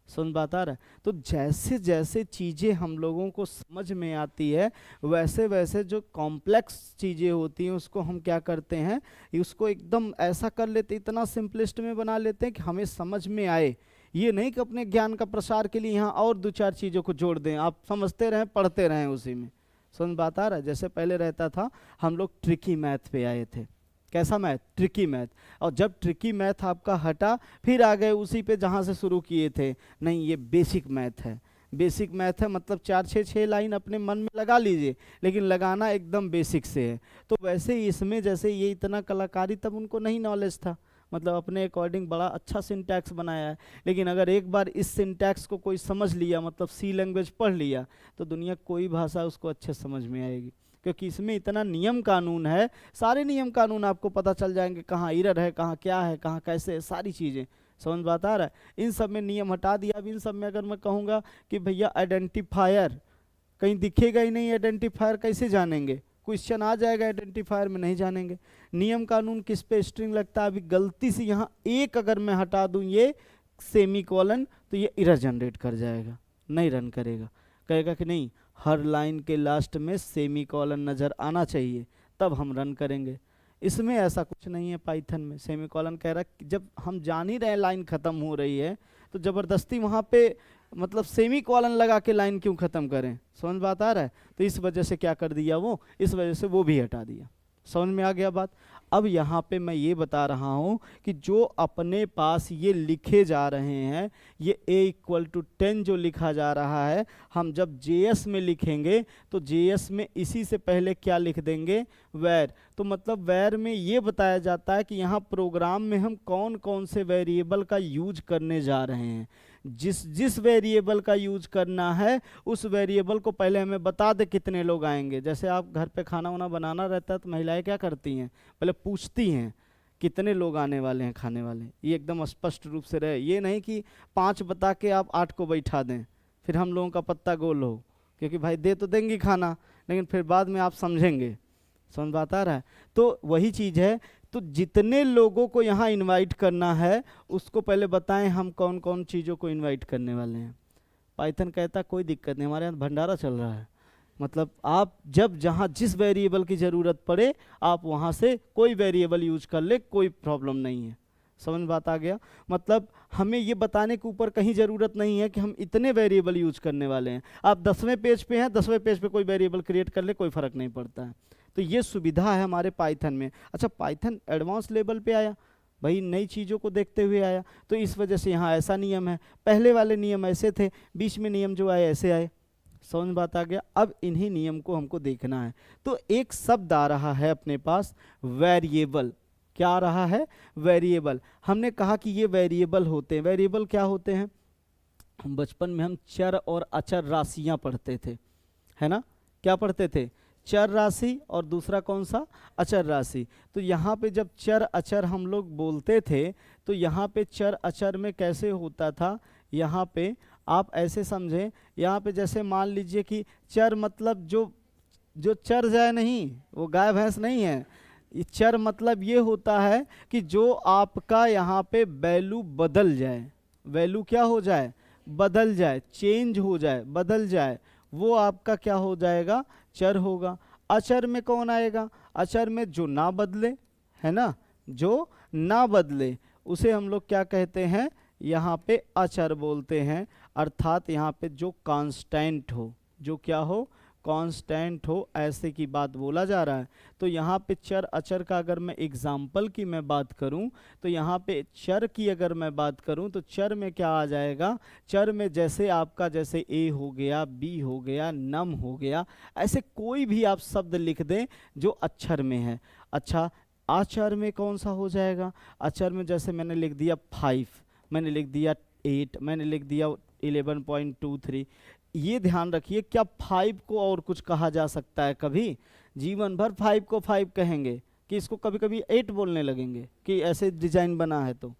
समझ बात आ रहा है। तो जैसे जैसे चीज़ें हम लोगों को समझ में आती है, वैसे वैसे जो कॉम्प्लेक्स चीज़ें होती हैं उसको हम क्या करते हैं, उसको एकदम ऐसा कर लेते, इतना सिंपलिस्ट में बना लेते हैं कि हमें समझ में आए। ये नहीं कि अपने ज्ञान का प्रसार के लिए यहाँ और 2-4 चीज़ों को जोड़ दें, आप समझते रहें, पढ़ते रहें उसी में। समझ बात आ रहा है। जैसे पहले रहता था, हम लोग ट्रिकी मैथ पे आए थे। कैसा मैथ, ट्रिकी मैथ। और जब ट्रिकी मैथ आपका हटा, फिर आ गए उसी पे जहाँ से शुरू किए थे, नहीं ये बेसिक मैथ है। बेसिक मैथ है मतलब 4-6 लाइन अपने मन में लगा लीजिए, लेकिन लगाना एकदम बेसिक से है। तो वैसे ही इसमें जैसे ये इतना कलाकारी तब उनको नहीं नॉलेज था, मतलब अपने अकॉर्डिंग बड़ा अच्छा सिंटैक्स बनाया है। लेकिन अगर एक बार इस सिंटैक्स को कोई समझ लिया, मतलब सी लैंग्वेज पढ़ लिया, तो दुनिया कोई भाषा उसको अच्छे समझ में आएगी, क्योंकि इसमें इतना नियम कानून है, सारे नियम कानून आपको पता चल जाएंगे, कहाँ इरर है, कहाँ क्या है, कहाँ कैसे है, सारी चीज़ें समझ बात आ रहा है। इन सब में नियम हटा दिया। अब इन सब में अगर मैं कहूँगा कि भैया आइडेंटिफायर, कहीं दिखेगा ही नहीं, आइडेंटिफायर कैसे जानेंगे? क्वेश्चन आ जाएगा आइडेंटिफायर में, नहीं जानेंगे। नियम कानून किस पे स्ट्रिंग लगता है? अभी गलती से यहाँ एक अगर मैं हटा दूं ये सेमी कॉलन, तो ये इरर जनरेट कर जाएगा, नहीं रन करेगा, कहेगा कि नहीं हर लाइन के लास्ट में सेमी कॉलन नज़र आना चाहिए, तब हम रन करेंगे। इसमें ऐसा कुछ नहीं है। पाइथन में सेमी कॉलन कह रहा है कि जब हम जान ही रहे लाइन ख़त्म हो रही है, तो ज़बरदस्ती वहाँ पे मतलब सेमी कॉलन लगा के लाइन क्यों ख़त्म करें? समझ बात आ रहा है? तो इस वजह से क्या कर दिया वो, इस वजह से वो भी हटा दिया। समझ में आ गया बात? अब यहाँ पे मैं ये बता रहा हूँ कि जो अपने पास ये लिखे जा रहे हैं, ये a=10 जो लिखा जा रहा है, हम जब JS में लिखेंगे तो JS में इसी से पहले क्या लिख देंगे? वैर। तो मतलब वैर में ये बताया जाता है कि यहाँ प्रोग्राम में हम कौन कौन से वेरिएबल का यूज करने जा रहे हैं। जिस जिस वेरिएबल का यूज करना है उस वेरिएबल को पहले हमें बता दे कितने लोग आएंगे। जैसे आप घर पे खाना वाना बनाना रहता है तो महिलाएं क्या करती हैं, पहले पूछती हैं कितने लोग आने वाले हैं खाने वाले, ये एकदम स्पष्ट रूप से रहे। ये नहीं कि 5 बता के आप 8 को बैठा दें, फिर हम लोगों का पत्ता गोल हो, क्योंकि भाई दे तो देंगी खाना, लेकिन फिर बाद में आप समझेंगे। समझ बात आ रहा है? तो वही चीज़ है। तो जितने लोगों को यहाँ इनवाइट करना है उसको पहले बताएं हम कौन कौन चीज़ों को इनवाइट करने वाले हैं। पाइथन कहता है कोई दिक्कत नहीं, हमारे यहाँ भंडारा चल रहा है, मतलब आप जब जहाँ जिस वेरिएबल की ज़रूरत पड़े आप वहाँ से कोई वेरिएबल यूज कर ले, कोई प्रॉब्लम नहीं है। समझ बात आ गया? मतलब हमें ये बताने के ऊपर कहीं ज़रूरत नहीं है कि हम इतने वेरिएबल यूज करने वाले हैं। आप 10वें पेज पे हैं, 10वें पेज पे कोई वेरिएबल क्रिएट कर ले, कोई फ़र्क नहीं पड़ता है। तो ये सुविधा है हमारे पाइथन में। अच्छा, पाइथन एडवांस लेवल पे आया भाई, नई चीज़ों को देखते हुए आया, तो इस वजह से यहाँ ऐसा नियम है। पहले वाले नियम ऐसे थे, बीच में नियम जो आए ऐसे आए। समझ बात आ गया? अब इन्हीं नियम को हमको देखना है। तो एक शब्द आ रहा है अपने पास वेरिएबल। क्या आ रहा है? वेरिएबल। हमने कहा कि ये वेरिएबल होते हैं। वेरिएबल क्या होते हैं? बचपन में हम चर और अचर राशियां पढ़ते थे, है ना? क्या पढ़ते थे? चर राशि और दूसरा कौन सा? अचर राशि। तो यहाँ पे जब चर अचर हम लोग बोलते थे तो यहाँ पे चर अचर में कैसे होता था? यहाँ पे आप ऐसे समझें, यहाँ पे जैसे मान लीजिए कि चर मतलब जो जो चर जाए, नहीं वो गाय भैंस नहीं है। ये चर मतलब ये होता है कि जो आपका यहाँ पे वैल्यू बदल जाए, वैल्यू क्या हो जाए? बदल जाए, चेंज हो जाए, बदल जाए, वो आपका क्या हो जाएगा? चर होगा। अचर में कौन आएगा? अचर में जो ना बदले, है ना, जो ना बदले उसे हम लोग क्या कहते हैं? यहाँ पे अचर बोलते हैं। अर्थात यहाँ पे जो कांस्टेंट हो, जो क्या हो? कांस्टेंट हो, ऐसे की बात बोला जा रहा है। तो यहाँ पे चर अचर का अगर मैं एग्जाम्पल की मैं बात करूँ तो यहाँ पे चर की अगर मैं बात करूँ तो चर में क्या आ जाएगा? चर में जैसे आपका जैसे ए हो गया, बी हो गया, नम हो गया, ऐसे कोई भी आप शब्द लिख दें जो अक्षर में है। अच्छा, अचर में कौन सा हो जाएगा? अचर में जैसे मैंने लिख दिया 5, मैंने लिख दिया 8, मैंने लिख दिया 11.23। ये ध्यान रखिए, क्या 5 को और कुछ कहा जा सकता है कभी? जीवन भर 5 को 5 कहेंगे कि इसको कभी कभी 8 बोलने लगेंगे कि ऐसे डिजाइन बना है? तो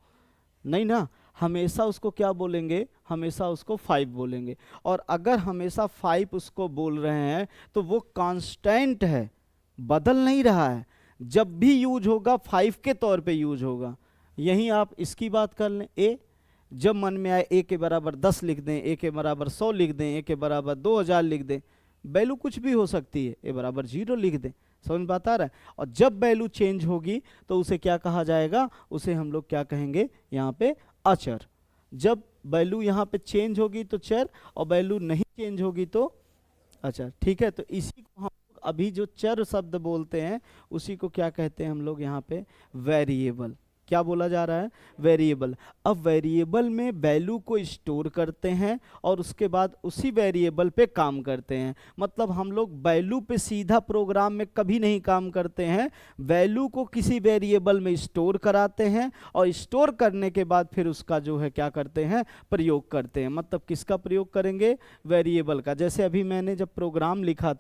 नहीं ना, हमेशा उसको क्या बोलेंगे? हमेशा उसको 5 बोलेंगे। और अगर हमेशा 5 उसको बोल रहे हैं तो वो कांस्टेंट है, बदल नहीं रहा है। जब भी यूज होगा 5 के तौर पे यूज होगा। यहीं आप इसकी बात कर लें, ए जब मन में आए ए के बराबर 10 लिख दें, ए के बराबर 100 लिख दें, ए के बराबर 2000 लिख दें, वैल्यू कुछ भी हो सकती है, ए बराबर 0 लिख दें। समझ बात आ रहा है? और जब वैल्यू चेंज होगी तो उसे क्या कहा जाएगा? उसे हम लोग क्या कहेंगे यहाँ पे? अचर। जब वैल्यू यहाँ पे चेंज होगी तो चर, और वैल्यू नहीं चेंज होगी तो अचर। ठीक है, तो इसी को हम अभी जो चर शब्द बोलते हैं उसी को क्या कहते हैं हम लोग यहाँ पे? वेरिएबल। क्या बोला जा रहा है? वेरिएबल। अब वेरिएबल में वैल्यू को स्टोर करते हैं और उसके बाद उसी वेरिएबल पे काम करते हैं। मतलब हम लोग वैल्यू पे सीधा प्रोग्राम में कभी नहीं काम करते हैं, वैल्यू को किसी वेरिएबल में स्टोर कराते हैं और स्टोर करने के बाद फिर उसका जो है क्या करते हैं? प्रयोग करते हैं। मतलब किसका प्रयोग करेंगे? वेरिएबल का। जैसे अभी मैंने जब प्रोग्राम लिखा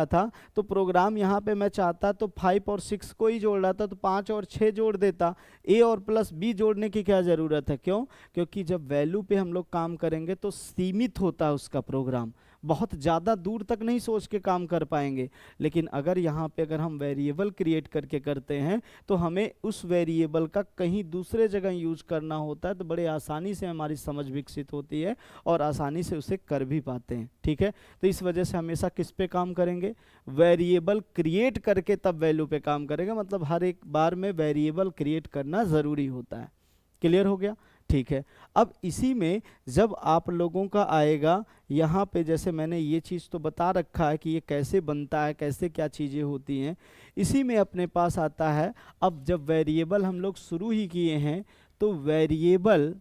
था, तो प्रोग्राम यहाँ पे मैं चाहता तो 5 और 6 को ही जोड़ रहा था, तो 5 और 6 जोड़ देता। ए और प्लस बी जोड़ने की क्या ज़रूरत है? क्यों? क्योंकि जब वैल्यू पे हम लोग काम करेंगे तो सीमित होता है उसका प्रोग्राम, बहुत ज़्यादा दूर तक नहीं सोच के काम कर पाएंगे। लेकिन अगर यहाँ पे अगर हम वेरिएबल क्रिएट करके करते हैं तो हमें उस वेरिएबल का कहीं दूसरे जगह यूज करना होता है, तो बड़े आसानी से हमारी समझ विकसित होती है और आसानी से उसे कर भी पाते हैं। ठीक है, तो इस वजह से हमेशा किस पे काम करेंगे? वेरिएबल क्रिएट करके तब वैल्यू पे काम करेंगे। मतलब हर एक बार में वेरिएबल क्रिएट करना ज़रूरी होता है। क्लियर हो गया? ठीक है। अब इसी में जब आप लोगों का आएगा यहाँ पे, जैसे मैंने ये चीज़ तो बता रखा है कि ये कैसे बनता है, कैसे क्या चीज़ें होती हैं, इसी में अपने पास आता है। अब जब वेरिएबल हम लोग शुरू ही किए हैं तो वेरिएबल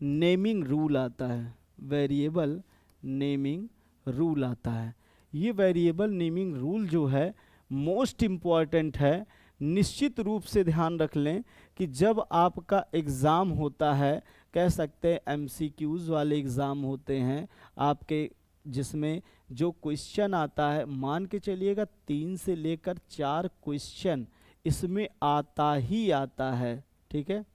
नेमिंग रूल आता है। वेरिएबल नेमिंग रूल आता है। ये वेरिएबल नेमिंग रूल जो है मोस्ट इम्पॉर्टेंट है। निश्चित रूप से ध्यान रख लें कि जब आपका एग्ज़ाम होता है, कह सकते हैं एमसीक्यूज़ वाले एग्ज़ाम होते हैं आपके, जिसमें जो क्वेश्चन आता है, मान के चलिएगा 3 से लेकर 4 क्वेश्चन इसमें आता ही आता है। ठीक है,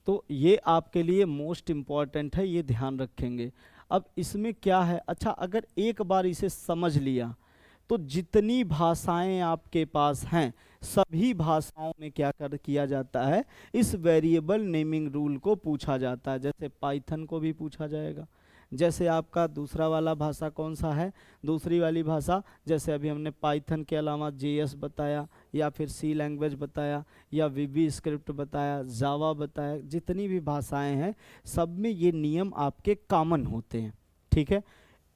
तो ये आपके लिए मोस्ट इम्पॉर्टेंट है, ये ध्यान रखेंगे। अब इसमें क्या है, अच्छा अगर एक बार इसे समझ लिया तो जितनी भाषाएं आपके पास हैं सभी भाषाओं में क्या किया जाता है? इस वेरिएबल नेमिंग रूल को पूछा जाता है। जैसे पाइथन को भी पूछा जाएगा। जैसे आपका दूसरा वाला भाषा कौन सा है? दूसरी वाली भाषा, जैसे अभी हमने पाइथन के अलावा जेएस बताया, या फिर सी लैंग्वेज बताया, या वीबी स्क्रिप्ट बताया, जावा बताया, जितनी भी भाषाएं हैं सब में ये नियम आपके कॉमन होते हैं। ठीक है,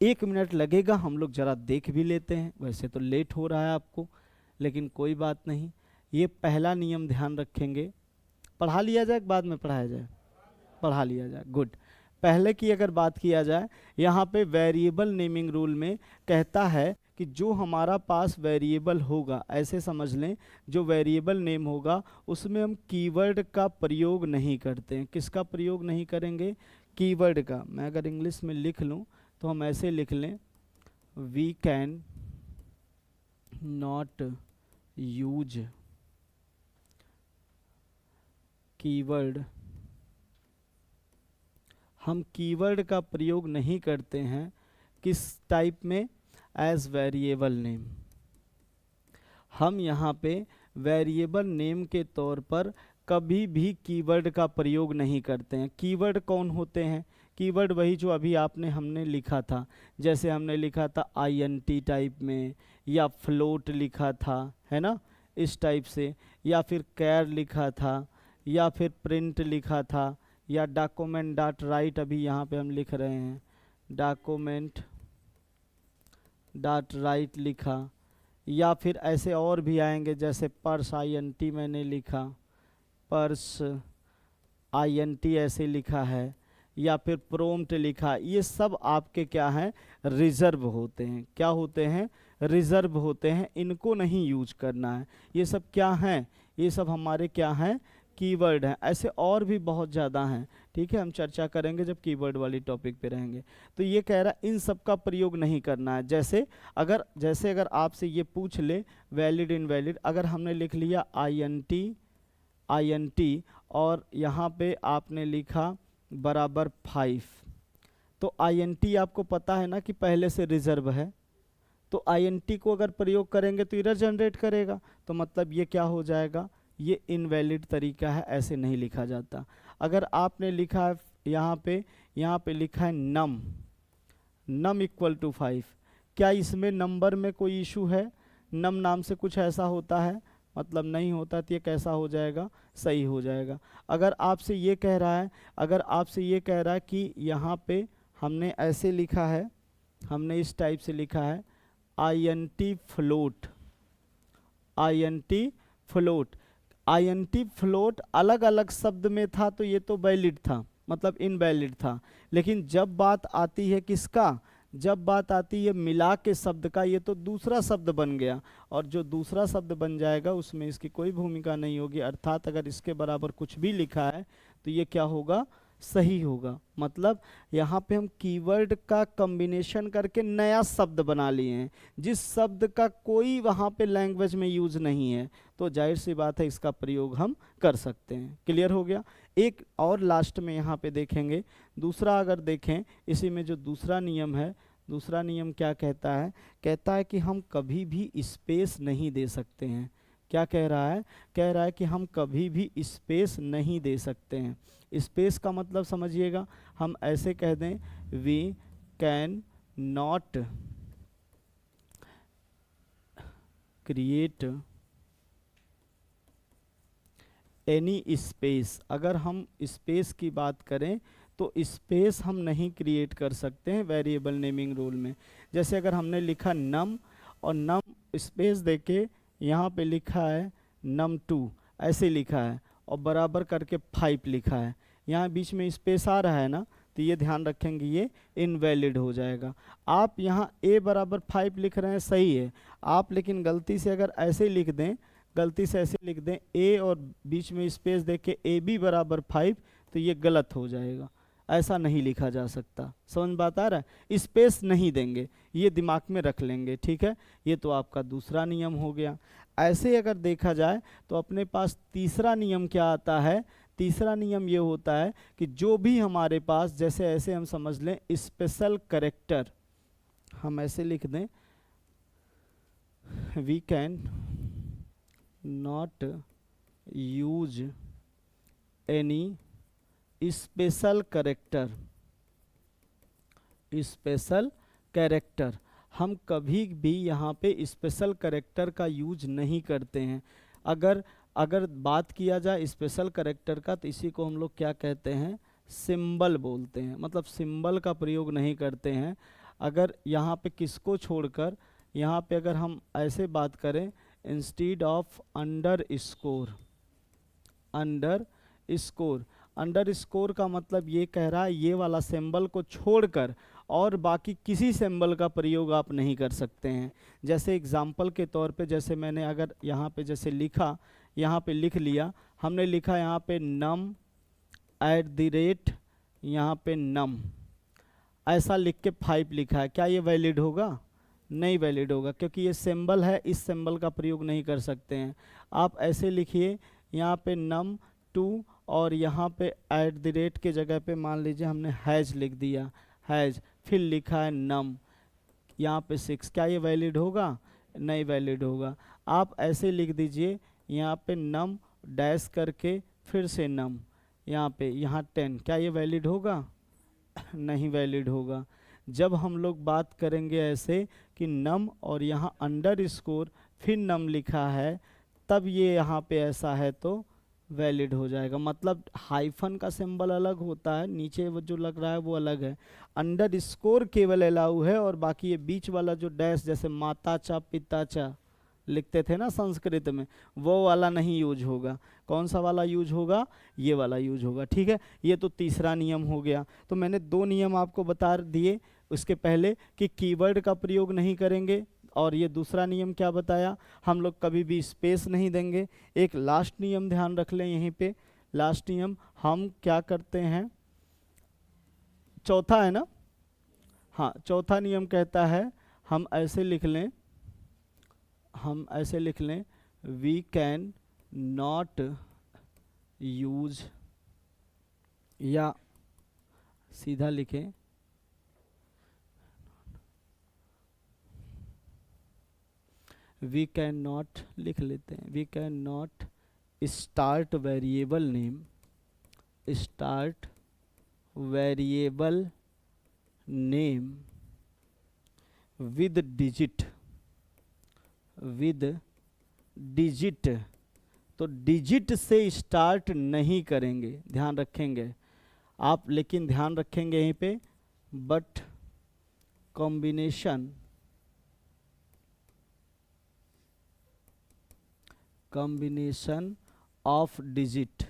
1 मिनट लगेगा, हम लोग ज़रा देख भी लेते हैं। वैसे तो लेट हो रहा है आपको, लेकिन कोई बात नहीं। ये पहला नियम ध्यान रखेंगे। पढ़ा लिया जाए, बाद में पढ़ाया जाए? पढ़ा लिया जाए, गुड। पहले की अगर बात किया जाए, यहाँ पे वेरिएबल नेमिंग रूल में कहता है कि जो हमारा पास वेरिएबल होगा, ऐसे समझ लें, जो वेरिएबल नेम होगा उसमें हम कीवर्ड का प्रयोग नहीं करते हैं। किसका प्रयोग नहीं करेंगे? कीवर्ड का। मैं अगर इंग्लिश में लिख लूँ तो हम ऐसे लिख लें, we can not use keyword. हम कीवर्ड का प्रयोग नहीं करते हैं किस टाइप में? As variable name. हम यहाँ पे वेरिएबल नेम के तौर पर कभी भी कीवर्ड का प्रयोग नहीं करते हैं। कीवर्ड कौन होते हैं? कीवर्ड वही जो अभी आपने हमने लिखा था। जैसे हमने लिखा था INT टाइप में, या फ्लोट लिखा था, है ना, इस टाइप से, या फिर कैर लिखा था, या फिर प्रिंट लिखा था, या डॉक्यूमेंट डॉट राइट अभी यहाँ पे हम लिख रहे हैं, डॉक्यूमेंट डॉट राइट लिखा, या फिर ऐसे और भी आएंगे, जैसे पर्स INT मैंने लिखा, पर्स INT ऐसे लिखा है, या फिर प्रोम्प्ट लिखा। ये सब आपके क्या हैं? रिजर्व होते हैं। क्या होते हैं? रिजर्व होते हैं। इनको नहीं यूज करना है। ये सब क्या हैं? ये सब हमारे क्या हैं? कीवर्ड हैं। ऐसे और भी बहुत ज़्यादा हैं। ठीक है, हम चर्चा करेंगे जब कीवर्ड वाली टॉपिक पे रहेंगे। तो ये कह रहा है इन सब का प्रयोग नहीं करना है। जैसे अगर आपसे ये पूछ ले वैलिड इनवैलिड, अगर हमने लिख लिया INT और यहाँ पे आपने लिखा बराबर 5, तो INT आपको पता है ना कि पहले से रिजर्व है, तो INT को अगर प्रयोग करेंगे तो एरर जनरेट करेगा। तो मतलब ये क्या हो जाएगा? ये इनवैलिड तरीका है, ऐसे नहीं लिखा जाता। अगर आपने लिखा है यहाँ पे लिखा है नम इक्वल टू 5, क्या इसमें नंबर में कोई इशू है? नम नाम से कुछ ऐसा होता है? मतलब नहीं होता। तो ये कैसा हो जाएगा? सही हो जाएगा। अगर आपसे ये कह रहा है कि यहाँ पे हमने ऐसे लिखा है, हमने इस टाइप से लिखा है INT फ्लोट, आईएनटी फ्लोट अलग अलग शब्द में था तो ये तो वैलिड था, मतलब इनवैलिड था। लेकिन जब बात आती है किसका, जब बात आती है मिला के शब्द का, ये तो दूसरा शब्द बन गया, और जो दूसरा शब्द बन जाएगा उसमें इसकी कोई भूमिका नहीं होगी। अर्थात अगर इसके बराबर कुछ भी लिखा है तो ये क्या होगा, सही होगा। मतलब यहाँ पे हम कीवर्ड का कॉम्बिनेशन करके नया शब्द बना लिए हैं, जिस शब्द का कोई वहाँ पे लैंग्वेज में यूज नहीं है, तो जाहिर सी बात है इसका प्रयोग हम कर सकते हैं। क्लियर हो गया। एक और लास्ट में यहाँ पे देखेंगे, दूसरा अगर देखें इसी में जो दूसरा नियम है, दूसरा नियम क्या कहता है, कहता है कि हम कभी भी स्पेस नहीं दे सकते हैं। क्या कह रहा है, कह रहा है कि हम कभी भी स्पेस नहीं दे सकते हैं। स्पेस का मतलब समझिएगा, हम ऐसे कह दें we can not create any space. अगर हम स्पेस की बात करें तो स्पेस हम नहीं क्रिएट कर सकते हैं वेरिएबल नेमिंग रूल में। जैसे अगर हमने लिखा नम और नम स्पेस देके यहाँ पे लिखा है num2, ऐसे लिखा है, और बराबर करके 5 लिखा है, यहाँ बीच में स्पेस आ रहा है ना, तो ये ध्यान रखेंगे ये इनवैलिड हो जाएगा। आप यहाँ a बराबर 5 लिख रहे हैं, सही है, आप लेकिन गलती से अगर ऐसे लिख दें, गलती से ऐसे लिख दें a और बीच में स्पेस दे के ab बराबर 5, तो ये गलत हो जाएगा, ऐसा नहीं लिखा जा सकता। समझ बात आ रहा है, स्पेस नहीं देंगे, ये दिमाग में रख लेंगे, ठीक है। ये तो आपका दूसरा नियम हो गया। ऐसे अगर देखा जाए तो अपने पास तीसरा नियम क्या आता है, तीसरा नियम ये होता है कि जो भी हमारे पास, जैसे ऐसे हम समझ लें स्पेशल कैरेक्टर, हम ऐसे लिख दें we can not use any special character, special character, हम कभी भी यहाँ पे स्पेशल कैरेक्टर का यूज नहीं करते हैं। अगर बात किया जाए स्पेशल कैरेक्टर का तो इसी को हम लोग क्या कहते हैं, सिंबल बोलते हैं, मतलब सिंबल का प्रयोग नहीं करते हैं। अगर यहाँ पे किसको छोड़कर, यहाँ पे अगर हम ऐसे बात करें instead of under score, under score, under score का मतलब ये कह रहा है ये वाला सिंबल को छोड़कर और बाकी किसी सिंबल का प्रयोग आप नहीं कर सकते हैं। जैसे एग्जाम्पल के तौर पे, जैसे मैंने अगर यहाँ पे जैसे लिखा, यहाँ पे लिख लिया, हमने लिखा यहाँ पे नम @ यहाँ पे नम, ऐसा लिख के 5 लिखा है, क्या ये वैलिड होगा, नहीं वैलिड होगा, क्योंकि ये सिंबल है, इस सिंबल का प्रयोग नहीं कर सकते हैं। आप ऐसे लिखिए यहाँ पे num2 और यहाँ पे @ के जगह पे मान लीजिए हमने हैज लिख दिया, हैज, फिर लिखा है नम, यहाँ पे 6, क्या ये वैलिड होगा, नहीं वैलिड होगा। आप ऐसे लिख दीजिए यहाँ पे नम डैश करके फिर से नम, यहाँ पे यहाँ 10, क्या ये वैलिड होगा, नहीं वैलिड होगा। जब हम लोग बात करेंगे ऐसे कि नम और यहाँ अंडर स्कोर फिर नम लिखा है, तब ये यहाँ पे ऐसा है तो वैलिड हो जाएगा। मतलब हाइफन का सिंबल अलग होता है, नीचे वो जो लग रहा है वो अलग है, अंडर स्कोर केवल अलाउ है, और बाकी ये बीच वाला जो डैश, जैसे माता चा पिता चा लिखते थे ना संस्कृत में, वो वाला नहीं यूज होगा। कौन सा वाला यूज होगा, ये वाला यूज होगा, ठीक है। ये तो तीसरा नियम हो गया। तो मैंने 2 नियम आपको बता दिए उसके पहले कि कीवर्ड का प्रयोग नहीं करेंगे, और ये दूसरा नियम क्या बताया, हम लोग कभी भी स्पेस नहीं देंगे। एक लास्ट नियम ध्यान रख लें यहीं पे, लास्ट नियम हम क्या करते हैं, चौथा है ना, हाँ चौथा नियम कहता है, हम ऐसे लिख लें, हम ऐसे लिख लें वी कैन नॉट यूज, या सीधा लिखें वी कैन नॉट, लिख लेते हैं we can not start variable name, start variable name with digit, with digit, तो डिजिट से स्टार्ट नहीं करेंगे, ध्यान रखेंगे आप, लेकिन ध्यान रखेंगे यहीं पे but combination, combination of digit.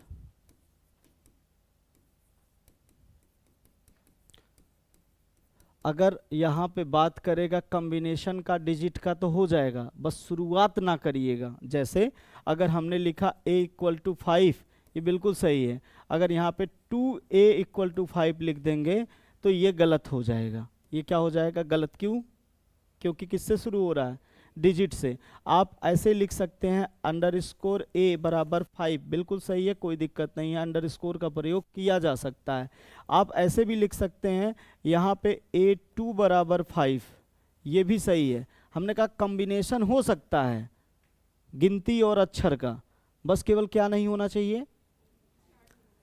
अगर यहाँ पे बात करेगा कॉम्बिनेशन का डिजिट का तो हो जाएगा, बस शुरुआत ना करिएगा। जैसे अगर हमने लिखा a इक्वल टू 5, ये बिल्कुल सही है। अगर यहाँ पे 2a इक्वल टू 5 लिख देंगे तो ये गलत हो जाएगा। ये क्या हो जाएगा गलत, क्यों? क्योंकि किससे शुरू हो रहा है, डिजिट से। आप ऐसे लिख सकते हैं अंडरस्कोर a बराबर 5, बिल्कुल सही है, कोई दिक्कत नहीं है, अंडरस्कोर का प्रयोग किया जा सकता है। आप ऐसे भी लिख सकते हैं यहाँ पे a2 बराबर 5, ये भी सही है। हमने कहा कॉम्बिनेशन हो सकता है गिनती और अक्षर का, बस केवल क्या नहीं होना चाहिए,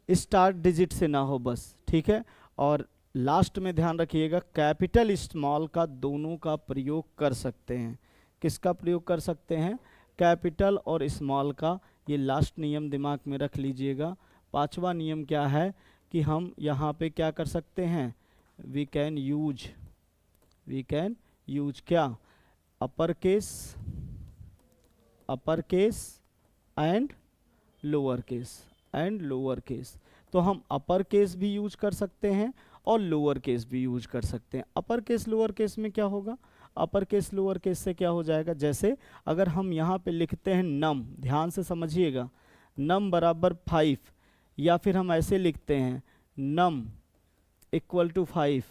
स्टार्ट डिजिट से ना हो बस, ठीक है। और लास्ट में ध्यान रखिएगा कैपिटल स्मॉल का दोनों का प्रयोग कर सकते हैं। किसका प्रयोग कर सकते हैं, कैपिटल और स्मॉल का। ये लास्ट नियम दिमाग में रख लीजिएगा। पांचवा नियम क्या है कि हम यहाँ पे क्या कर सकते हैं, वी कैन यूज क्या, upper case and lower case. तो हम अपर केस भी यूज कर सकते हैं और लोअर केस भी यूज कर सकते हैं। अपर केस लोअर केस में क्या होगा, अपर केस लोअर केस से क्या हो जाएगा, जैसे अगर हम यहाँ पे लिखते हैं नम, ध्यान से समझिएगा, नम बराबर 5, या फिर हम ऐसे लिखते हैं नम इक्वल टू 5,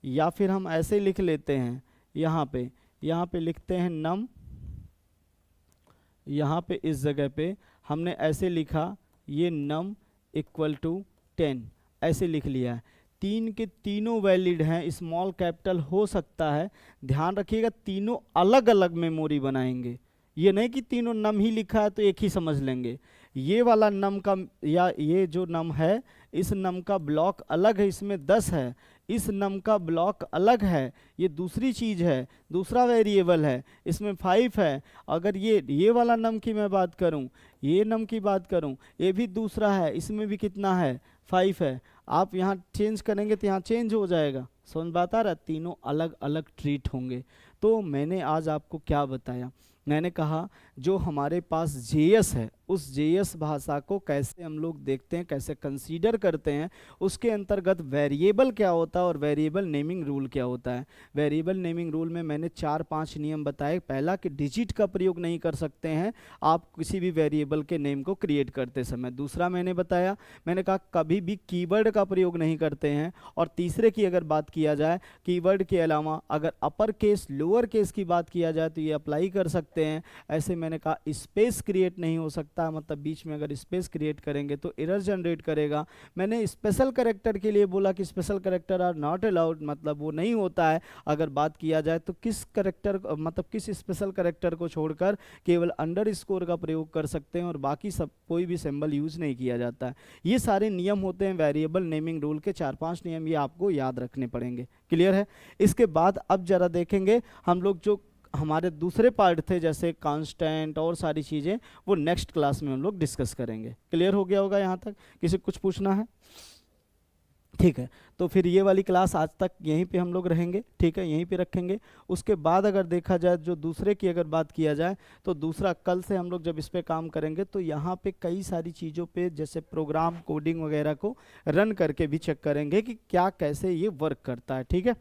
या फिर हम ऐसे लिख लेते हैं यहाँ पे लिखते हैं नम, यहाँ पे इस जगह पे हमने ऐसे लिखा ये नम इक्वल टू 10, ऐसे लिख लिया है। तीन के तीनों वैलिड हैं, स्मॉल कैपिटल हो सकता है। ध्यान रखिएगा तीनों अलग अलग मेमोरी बनाएंगे, ये नहीं कि तीनों नम ही लिखा है तो एक ही समझ लेंगे। ये वाला नम का, या ये जो नम है इस नम का ब्लॉक अलग है, इसमें 10 है, इस नम का ब्लॉक अलग है, ये दूसरी चीज़ है, दूसरा वेरिएबल है, इसमें 5 है। अगर ये वाला नम की मैं बात करूं, ये नम की बात करूं, ये भी दूसरा है, इसमें भी कितना है, 5 है। आप यहाँ चेंज करेंगे तो यहाँ चेंज हो जाएगा, समझ बात आ रहा है, तीनों अलग अलग ट्रीट होंगे। तो मैंने आज आपको क्या बताया, मैंने कहा जो हमारे पास जेएस है उस जेएस भाषा को कैसे हम लोग देखते हैं, कैसे कंसीडर करते हैं, उसके अंतर्गत वेरिएबल क्या होता है और वेरिएबल नेमिंग रूल क्या होता है। वेरिएबल नेमिंग रूल में मैंने 4-5 नियम बताए। पहला कि डिजिट का प्रयोग नहीं कर सकते हैं आप किसी भी वेरिएबल के नेम को क्रिएट करते समय। दूसरा मैंने बताया, मैंने कहा कभी भी कीवर्ड का प्रयोग नहीं करते हैं। और तीसरे की अगर बात किया जाए, कीवर्ड के अलावा अगर अपर केस लोअर केस की बात किया जाए तो ये अप्लाई कर सकते हैं। ऐसे मैंने कहा स्पेस क्रिएट नहीं हो सकता, मतलब बीच में अगर स्पेस क्रिएट करेंगे तो एरर जनरेट करेगा। मैंने स्पेशल कैरेक्टर के लिए बोला कि special character are not allowed, मतलब वो नहीं होता है। अगर बात किया जाए तो किस कैरेक्टर, मतलब किस स्पेशल कैरेक्टर को छोड़कर केवल अंडरस्कोर का प्रयोग कर सकते हैं और बाकी सब कोई भी सिंबल यूज नहीं किया जाता है। ये सारे नियम होते हैं वेरिएबल नेमिंग रूल के, 4-5 नियम, ये आपको याद रखने पड़ेंगे। क्लियर है? इसके बाद अब जरा देखेंगे हम लोग जो हमारे दूसरे पार्ट थे जैसे कांस्टेंट और सारी चीज़ें, वो नेक्स्ट क्लास में हम लोग डिस्कस करेंगे। क्लियर हो गया होगा यहाँ तक? किसी कुछ पूछना है? ठीक है, तो फिर ये वाली क्लास आज तक यहीं पे हम लोग रहेंगे, ठीक है, यहीं पे रखेंगे। उसके बाद अगर देखा जाए जो दूसरे की अगर बात किया जाए तो दूसरा कल से हम लोग जब इस पे काम करेंगे तो यहाँ पे कई सारी चीज़ों पे जैसे प्रोग्राम कोडिंग वगैरह को रन करके भी चेक करेंगे कि क्या कैसे ये वर्क करता है। ठीक है,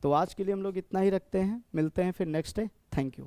तो आज के लिए हम लोग इतना ही रखते हैं, मिलते हैं फिर नेक्स्ट डे। Thank you.